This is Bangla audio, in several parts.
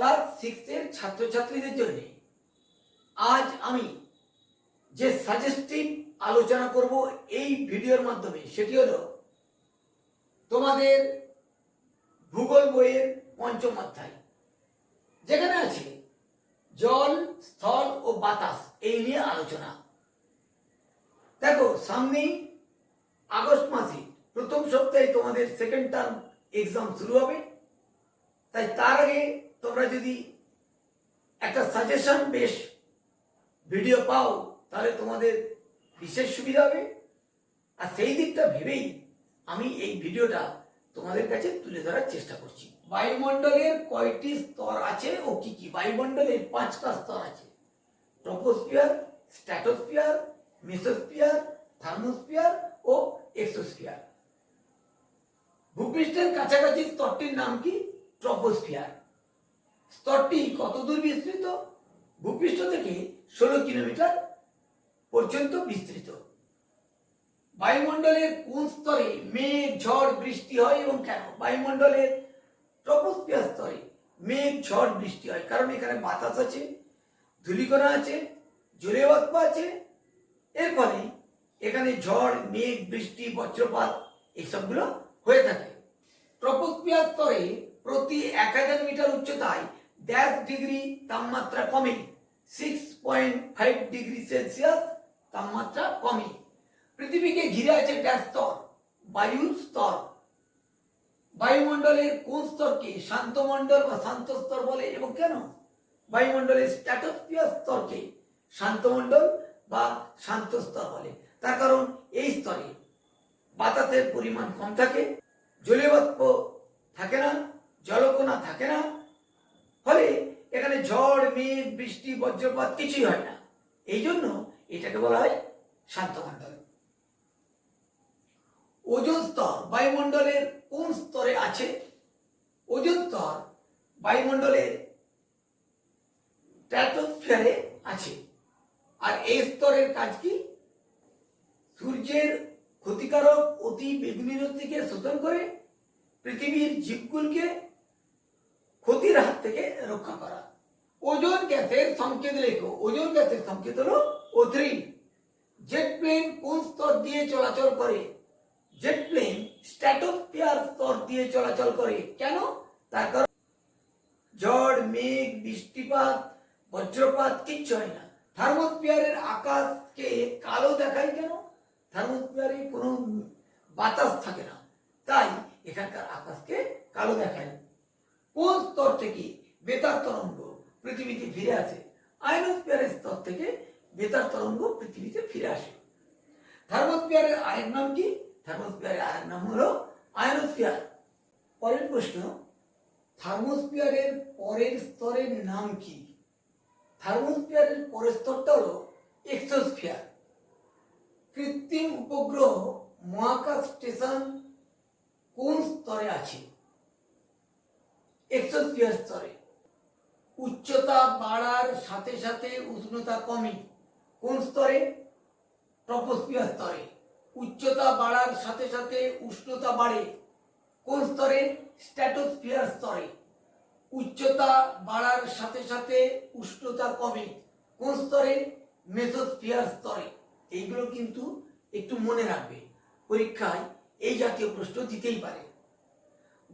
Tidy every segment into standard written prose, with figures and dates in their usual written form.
ক্লাস 6 এর ছাত্রছাত্রীদের জন্য আজ আমি যে সাজেস্টিভ আলোচনা করব এই ভিডিওর মাধ্যমে সেটি হলো তোমাদের ভূগোল বইয়ের পঞ্চম অধ্যায়, যেখানে আছে জল, স্থল ও বাতাস, এই নিয়ে আলোচনা। দেখো, সামনেই আগস্ট মাসে প্রথম সপ্তাহে তোমাদের সেকেন্ড টার্ম এক্সাম শুরু হবে, তাই তার আগে তোমরা যদি একটা সাজেশন বেশ ভিডিও পাও তাহলে তোমাদের বিশেষ সুবিধা হবে। আর সেই দিকটা ভেবেই আমি এই ভিডিওটা তোমাদের কাছে তুলে ধরার চেষ্টা করছি। বায়ুমণ্ডলের কয়টি স্তর আছে ও কি কি? বায়ুমণ্ডলের 5টা স্তর আছে: ট্রপোস্ফিয়ার, স্ট্র্যাটোস্ফিয়ার, মেসোস্ফিয়ার, থার্মোস্ফিয়ার ও এক্সোস্ফিয়ার। ভূপৃষ্ঠের কাছাকাছি স্তরটির নাম কি? ট্রপোস্ফিয়ার। স্তরটি কত দূর বিস্তৃত? ভূপৃষ্ঠ থেকে 16 কিলোমিটার পর্যন্ত বিস্তৃত। বায়ুমণ্ডলের কোন স্তরে মেঘ, ঝড়, বৃষ্টি হয় এবং কেন? বায়ুমণ্ডলের ট্রপোস্ফিয়ার স্তরে মেঘ, ঝড়, বৃষ্টি হয় কারণ এখানে বাতাস আছে, ধূলিকণা আছে, জলীয় বাষ্প আছে। এর ফলে এখানে ঝড়, মেঘ, বৃষ্টি, বজ্রপাত এইসবগুলো হয়ে থাকে। ট্রপোস্ফিয়ার স্তরে প্রতি 1000 মিটার উচ্চতায় ডিগ্রি তাপমাত্রা কমে, 6.5 ডিগ্রি সেলসিয়াস তাপমাত্রা কমে। পৃথিবীকে ঘিরে আছে স্তর, বায়ুর স্তর। বায়ুমণ্ডলের কোন স্তরকে শান্ত মণ্ডল বা শান্ত স্তর বলে এবং কেন? বায়ুমণ্ডলের স্ট্র্যাটোস্ফিয়ার স্তরকে শান্ত মণ্ডল বা শান্ত স্তর বলে। তার কারণ এই স্তরে বাতাসের পরিমাণ কম থাকে, জলীয় বাষ্প থাকে না, জলকণা থাকে না, ফলে এখানে ঝড়, মেঘ, বৃষ্টি, বজ্রপাত কিছুই হয় না। এই জন্য এটাকে বলা হয় শান্ত মণ্ডল। ওজোন স্তর বায়ুমণ্ডলের কোন স্তরে আছে? ওজোন স্তর বায়ুমণ্ডলের স্ট্র্যাটোস্ফিয়ারে আছে। আর এই স্তরের কাজ কি? সূর্যের ক্ষতিকারক অতি বেগুনি রশ্মিকে শোষণ করে পৃথিবীর জীবকুলকে ক্ষতির হাত থেকে রক্ষা করা। ওজোন গ্যাসের সংকেত লেখো। ওজোন গ্যাসের সংকেত হলো O3। জেট প্লেন কোন স্তর দিয়ে চলাচল করে? জেট প্লেন স্ট্র্যাটোস্ফিয়ার স্তর দিয়ে চলাচল করে। কেন? তার কারণ ঝড়, মেঘ, বৃষ্টিপাত, বজ্রপাত কিচ্ছু হয় না। থার্মোস্ফিয়ারের আকাশকে কালো দেখায় কেন? থার্মোস্ফিয়ারে কোনো বাতাস থাকে না, তাই এখানকার আকাশকে কালো দেখায়। কোন স্তর থেকে বেতার তরঙ্গ পৃথিবীতে ফিরে আসে? আয়নোস্ফিয়ারের স্তর থেকে বেতার তরঙ্গ পৃথিবীতে ফিরে আসে। থার্মোস্ফিয়ারের আরেক নাম কি? থার্মোস্ফিয়ারের আরেক নাম হলো আয়নোস্ফিয়ার। পরের প্রশ্ন, থার্মোস্ফিয়ারের পরের স্তরের নাম কি? থার্মোস্ফিয়ারের পরের স্তরটা হলো এক্সোস্ফিয়ার। কৃত্রিম উপগ্রহ মহাকাশ স্টেশন কোন স্তরে আছে? এক্সোস্ফিয়ার স্তরে। উচ্চতা বাড়ার সাথে সাথে উষ্ণতা কমে কোন স্তরে? ট্রপোস্ফিয়ার স্তরে। উচ্চতা বাড়ার সাথে সাথে উষ্ণতা বাড়ে কোন স্তরে? স্ট্র্যাটোস্ফিয়ার স্তরে। উচ্চতা বাড়ার সাথে সাথে উষ্ণতা কমে কোন স্তরে? মেসোস্ফিয়ার স্তরে। এইগুলো কিন্তু একটু মনে রাখবে, পরীক্ষায় এই জাতীয় প্রশ্ন দিতেই পারে।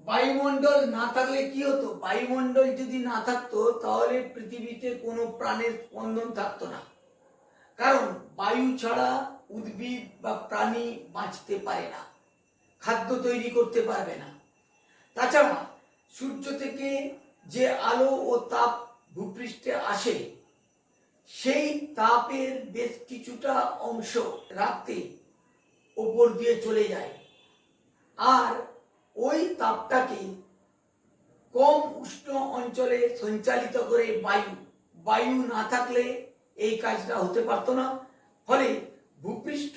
বায়ুমণ্ডল না থাকলে কি হতো? বায়ুমণ্ডল যদি না থাকতো তাহলে পৃথিবীতে কোনো প্রাণের স্পন্দন থাকতো না, কারণ বায়ু ছাড়া উদ্ভিদ বা প্রাণী বাঁচতে পারে না, খাদ্য তৈরি করতে পারবে না। তাছাড়া সূর্য থেকে যে আলো ও তাপ ভূপৃষ্ঠে আসে, সেই তাপের বেশ কিছুটা অংশ রাতে ওপর দিয়ে চলে যায়, আর ওই তাপটাকে কম উষ্ণ অঞ্চলে সঞ্চালিত করে বায়ু। বায়ু না থাকলে এই কাজটা হতে পারতো না, ফলে ভূপৃষ্ঠ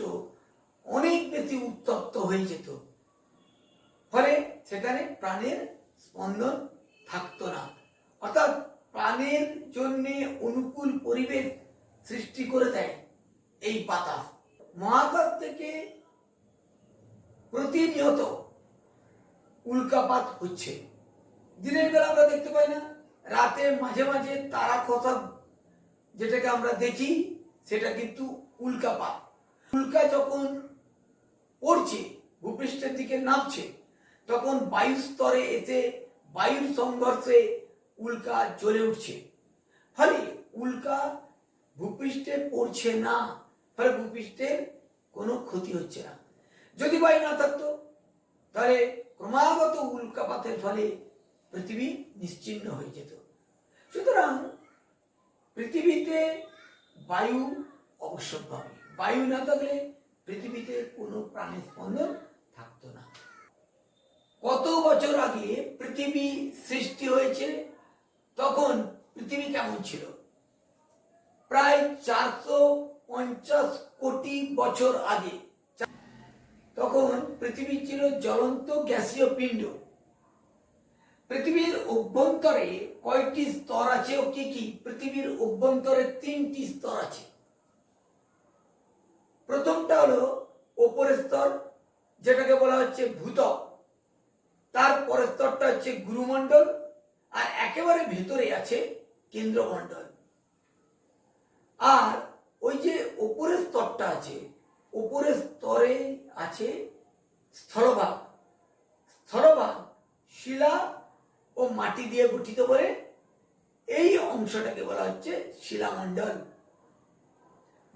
অনেক বেশি উত্তপ্ত হয়ে যেত, ফলে সেখানে প্রাণের স্পন্দন থাকতো না। অর্থাৎ প্রাণের জন্য অনুকূল পরিবেশ সৃষ্টি করে দেয় এই বাতাস। মহাকাশ থেকে প্রতিনিয়ত উল্কাপাত হচ্ছে। দিনের বেলা আমরা দেখতে পাই না, রাতে মাঝে মাঝে তারা খসা যেটাকে আমরা দেখি সেটা কিন্তু উল্কাপাত। উল্কা যখন পড়ছে, ভূপৃষ্ঠের দিকে নামছে, তখন বায়ু স্তরে এসে বায়ুর সংঘর্ষে উল্কা জ্বলে উঠছে। ফলে উল্কা ভূপৃষ্ঠে পড়ছে না, ফলে ভূপৃষ্ঠের কোনো ক্ষতি হচ্ছে না। যদি বায়ু না থাকতো তাহলে ক্রমাগত উল্কাপাতের ফলে পৃথিবী নিশ্চিহ্ন হয়ে যেত। সুতরাং পৃথিবীতে বায়ু অবশ্যম্ভাবী। বায়ু না থাকলে পৃথিবীতে কোনো প্রাণের স্পন্দন থাকতো না। কত বছর আগে পৃথিবী সৃষ্টি হয়েছে, তখন পৃথিবী কেমন ছিল? প্রায় 450 কোটি বছর আগে তখন পৃথিবী ছিল জ্বলন্ত গ্যাসীয় পিণ্ড। পৃথিবীর অভ্যন্তরে কয়টি স্তর আছে ও কি কি? পৃথিবীর অভ্যন্তরে 3টি স্তর আছে। প্রথমটা হলো উপরের স্তর, যেটাকে বলা হচ্ছে ভূত্বক। তার পরের স্তরটা হচ্ছে গুরুমণ্ডল, আর একেবারে ভেতরে আছে কেন্দ্রমণ্ডল। আর ওই যে উপরের স্তরটা আছে, উপরের স্তরে আছে স্থলভাগ। স্থলভাগ শিলা ও মাটি দিয়ে গঠিত বলে এই অংশটাকে বলা হচ্ছে শিলামণ্ডল।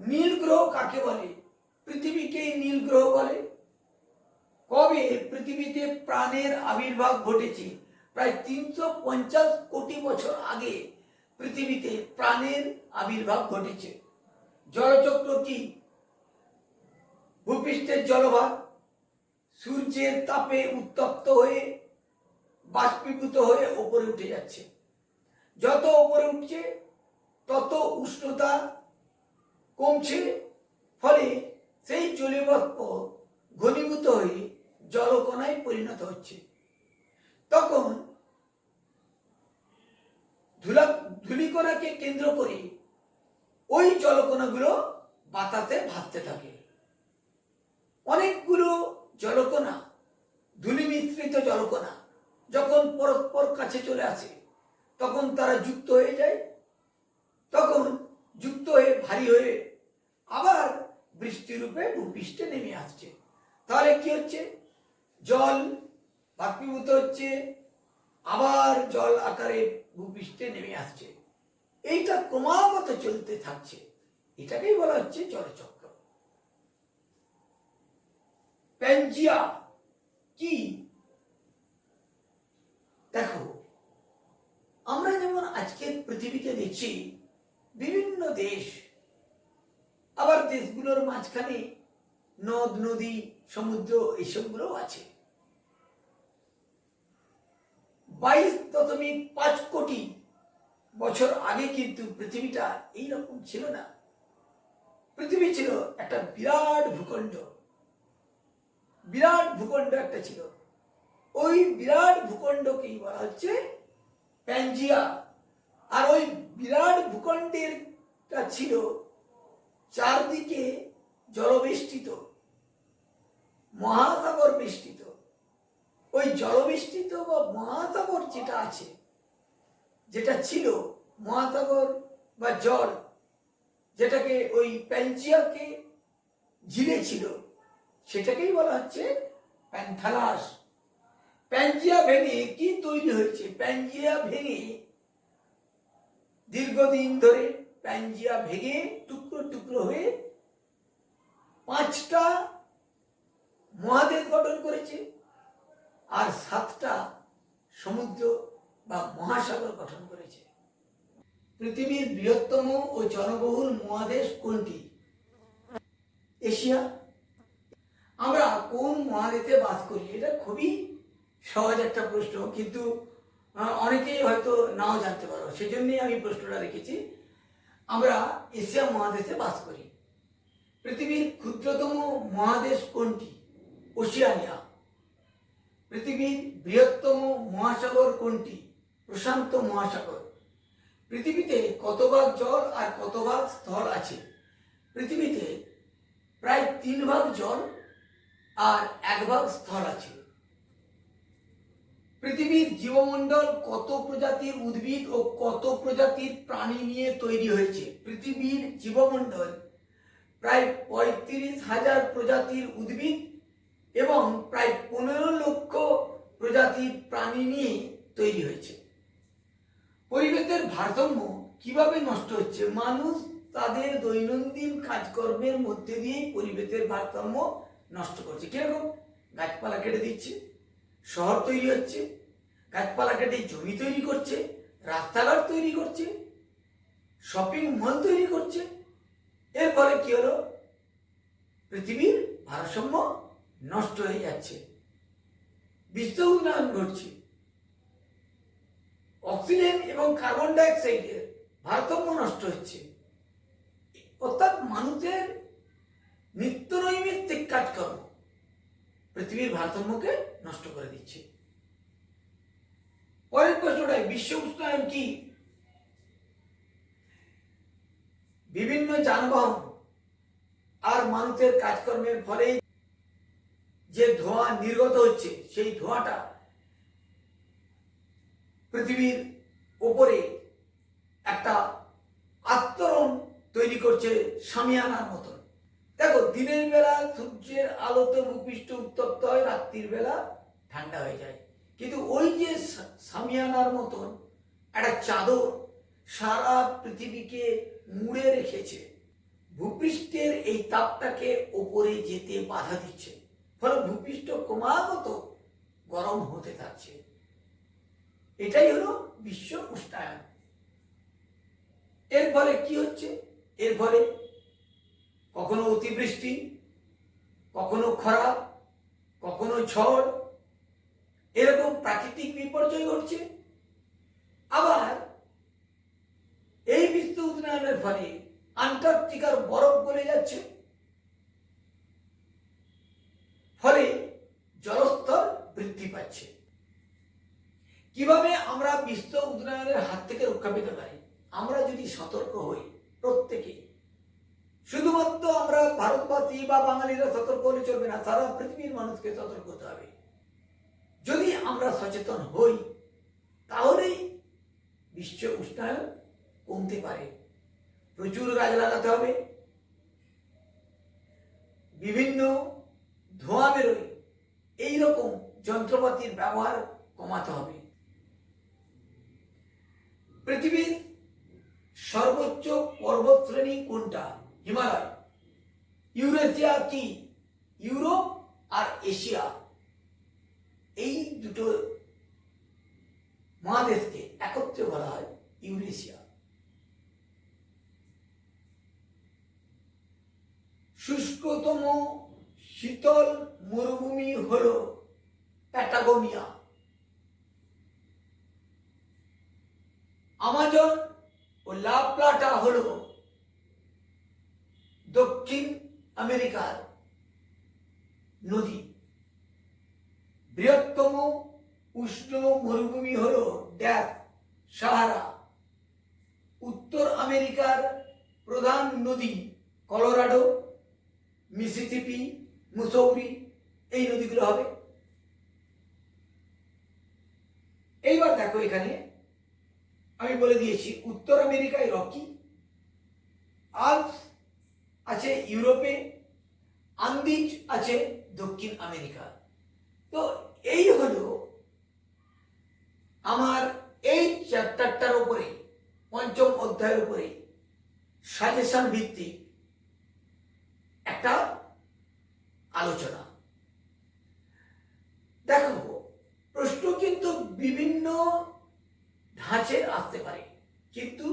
নীল গ্রহ কাকে বলে? পৃথিবীকেই নীল গ্রহ বলে। কবে পৃথিবীতে প্রাণের আবির্ভাব ঘটেছে? প্রায় 350 কোটি বছর আগে পৃথিবীতে প্রাণের আবির্ভাব ঘটেছে। জলচক্র কি? ভূপৃষ্ঠের জলভাগ সূর্যের তাপে উত্তপ্ত হয়ে বাষ্পীভূত হয়ে ওপরে উঠে যাচ্ছে। যত ওপরে উঠছে তত উষ্ণতা কমছে, ফলে সেই জলীয় বাষ্প ঘনীভূত হয়ে জলকণায় পরিণত হচ্ছে। তখন ধূলিকণাকে কেন্দ্র করে ওই জলকণাগুলো বাতাসে ভাসতে থাকে। অনেকগুলো জলকণা, ধূলি মিশ্রিত জলকণা যখন পরস্পর কাছে চলে আসে, তখন তারা যুক্ত হয়ে যায়। তখন যুক্ত হয়ে ভারী হয়ে আবার বৃষ্টিরূপে ভূপৃষ্ঠে নেমে আসছে। তাহলে কি হচ্ছে? জল বাষ্পীভূত হচ্ছে, আবার জল আকারে ভূপৃষ্ঠে নেমে আসছে। এইটা ক্রমাগত চলতে থাকছে। এটাকেই বলা হচ্ছে জলচক্র। প্যানজিয়া কি? দেখো, আমরা যেমন আজকের পৃথিবীতে দেখছি বিভিন্ন দেশ, আবার দেশগুলোর মাঝখানে নদ নদী সমুদ্র এইসবগুলো আছে। 22.5 কোটি বছর আগে কিন্তু পৃথিবীটা এইরকম ছিল না। পৃথিবী ছিল একটা বিরাট ভূখণ্ড। বিরাট ভূখণ্ড একটা ছিল। ওই বিরাট ভূখণ্ডকেই বলা হচ্ছে প্যানজিয়া। আর ওই বিরাট ভূখণ্ডের ছিল চারদিকে জলবেষ্টিত, মহাসাগর বেষ্টিত। ওই জলবেষ্টিত বা মহাসাগর যেটা আছে, যেটা ছিল মহাসাগর বা জল, যেটাকে ওই প্যানজিয়াকে ঘিরে ছিল, সেটাকেই বলা হচ্ছে প্যান্থালাস। প্যানজিয়া ভেঙে কি তৈরি হয়েছে? প্যানজিয়া ভেঙে দীর্ঘদিন ধরে প্যানজিয়া ভেঙে টুকরো টুকরো হয়ে 5টা মহাদেশ গঠন করেছে, আর 7টা সমুদ্র বা মহাসাগর গঠন করেছে। পৃথিবীর বৃহত্তম ও জনবহুল মহাদেশ কোনটি? এশিয়া। আমরা কোন মহাদেশে বাস করি? এটা খুবই সহজ একটা প্রশ্ন, কিন্তু অনেকেই হয়তো নাও জানতে পারো, সেজন্যই আমি প্রশ্নটা রেখেছি। আমরা এশিয়া মহাদেশে বাস করি। পৃথিবীর ক্ষুদ্রতম মহাদেশ কোনটি? ওশিয়ানিয়া। পৃথিবীর বৃহত্তম মহাসাগর কোনটি? প্রশান্ত মহাসাগর। পৃথিবীতে কত ভাগ জল আর কত ভাগ স্থল আছে? পৃথিবীতে প্রায় 3 ভাগ জল আর 1 ভাগ স্থল আছে। পৃথিবীর জীবমণ্ডল কত প্রজাতির উদ্ভিদ ও কত প্রজাতির প্রাণী নিয়ে তৈরি হয়েছে? পৃথিবীর জীবমণ্ডল প্রায় ৩৫,০০০ প্রজাতির উদ্ভিদ এবং প্রায় ১৫ লক্ষ প্রজাতির প্রাণী নিয়ে তৈরি হয়েছে। পরিবেশের ভারসাম্য কিভাবে নষ্ট হচ্ছে? মানুষ তাদের দৈনন্দিন কাজকর্মের মধ্যে দিয়েই পরিবেশের ভারসাম্য নষ্ট করছে। কিরকম? গাছপালা কেটে দিচ্ছে, শহর তৈরি হচ্ছে, গাছপালা কেটে জমি তৈরি করছে, রাস্তাঘাট তৈরি করছে, শপিং মল তৈরি করছে। এর ফলে কি হলো? পৃথিবীর ভারসাম্য নষ্ট হয়ে যাচ্ছে, বিশ্ব উষ্ণায়ন ঘটছে, অক্সিজেন এবং কার্বন ডাইঅক্সাইডের ভারসাম্য নষ্ট হচ্ছে। অর্থাৎ মানুষের নিত্য নৈমিত্তিক কাজকর্ম পৃথিবীর ভারসাম্যকে নষ্ট করে দিচ্ছে। পরের প্রশ্নটাই, বিশ্ব উষ্ণায়ন কি? বিভিন্ন যানবাহন আর মানুষের কাজকর্মের ফলে যে ধোঁয়া নির্গত হচ্ছে, সেই ধোঁয়াটা পৃথিবীর ওপরে একটা আস্তরণ তৈরি করছে শামিয়ানার মতন। দেখো, দিনের বেলা সূর্যের আলোতে ভূপৃষ্ঠ উত্তপ্ত হয়, রাত্রির বেলা ঠান্ডা হয়ে যায়। কিন্তু ওই যে শামিয়ানার মতন একটা চাদর সারা পৃথিবীকে মুড়ে রেখেছে, ভূপৃষ্ঠের এই তাপটাকে ওপরে যেতে বাধা দিচ্ছে, ফলে ভূপৃষ্ঠ ক্রমাগত গরম হতে থাকছে। এটাই হলো বিশ্ব উষ্ণায়ন। এর ফলে কি হচ্ছে? এর ফলে কখনো অতিবৃষ্টি, কখনো খরা, কখনো ঝড়, এরকম প্রাকৃতিক বিপর্যয় ঘটছে। আবার এই বিশ্ব উষ্ণায়নের ফলে আন্টার্কটিকার বরফ গলে যাচ্ছে, ফলে জলস্তর বৃদ্ধি পাচ্ছে। কিভাবে আমরা বিশ্ব উষ্ণায়নের হাত থেকে রক্ষা পেতে পারি? আমরা যদি সতর্ক হই, প্রত্যেকে, শুধুমাত্র আমরা ভারতবাসী বা বাঙালিরা সতর্ক হলে চলবে না, সারা পৃথিবীর মানুষকে সতর্ক হতে হবে। যদি আমরা সচেতন হই, তাহলেই বিশ্ব উষ্ণায়ন কমতে পারে। প্রচুর গাছ লাগাতে হবে, বিভিন্ন ধোঁয়া বেরোয় এইরকম যন্ত্রপাতির ব্যবহার কমাতে হবে। পৃথিবীর সর্বোচ্চ পর্বতশ্রেণী কোনটা? হিমালয়। ইউরেশিয়া কি? ইউরোপ আর এশিয়া, এই দুটো মহাদেশকে একত্রে বলা হয় ইউরেশিয়া। শুষ্কতম শীতল মরুভূমি হল প্যাটাগোনিয়া। আমাজন ও লা প্লাটা হল দক্ষিণ আমেরিকার নদী। বৃহত্তম উষ্ণ মরুভূমি হল ড্যাশ সাহারা। উত্তর আমেরিকার প্রধান নদী কলোরাডো, মিসিসিপি, মুসৌরি, এই নদীগুলো হবে। এইবার দেখো, এখানে আমি বলে দিয়েছি উত্তর আমেরিকায় রকি, আল্পস আছে ইউরোপে, আন্দিজ আছে দক্ষিণ আমেরিকা। তো এই হলো আমার এই চ্যাপ্টারটার উপরে, পঞ্চম অধ্যায়ের উপরে সাজেশন ভিত্তিক একটা আলোচনা। দেখো, প্রশ্ন কিন্তু বিভিন্ন ধাঁচের আসতে পারে, কিন্তু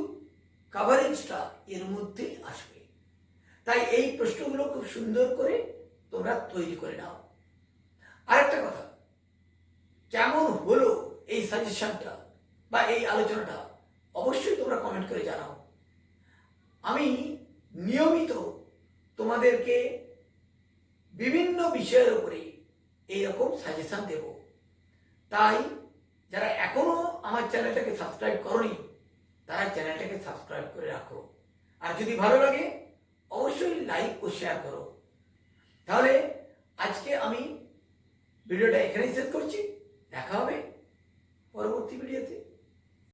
কভারেজটা এর মধ্যেই আসবে। তাই এই প্রশ্নগুলো খুব সুন্দর করে তোমরা তৈরি করে নাও। আরেকটা কথা, কেমন হলো এই সাজেশনটা বা এই আলোচনাটা অবশ্যই তোমরা কমেন্ট করে জানাও। আমি নিয়মিত তোমাদেরকে বিভিন্ন বিষয়ের উপরে এইরকম সাজেশন দেব। তাই যারা এখনো আমার চ্যানেলটাকে সাবস্ক্রাইব করোনি, তারা চ্যানেলটাকে সাবস্ক্রাইব করে রাখো। আর যদি ভালো লাগে অবশ্যই লাইক ও শেয়ার করো। তাহলে আজকে আমি ভিডিওটা এখানেই শেষ করছি। দেখা হবে পরবর্তী ভিডিওতে।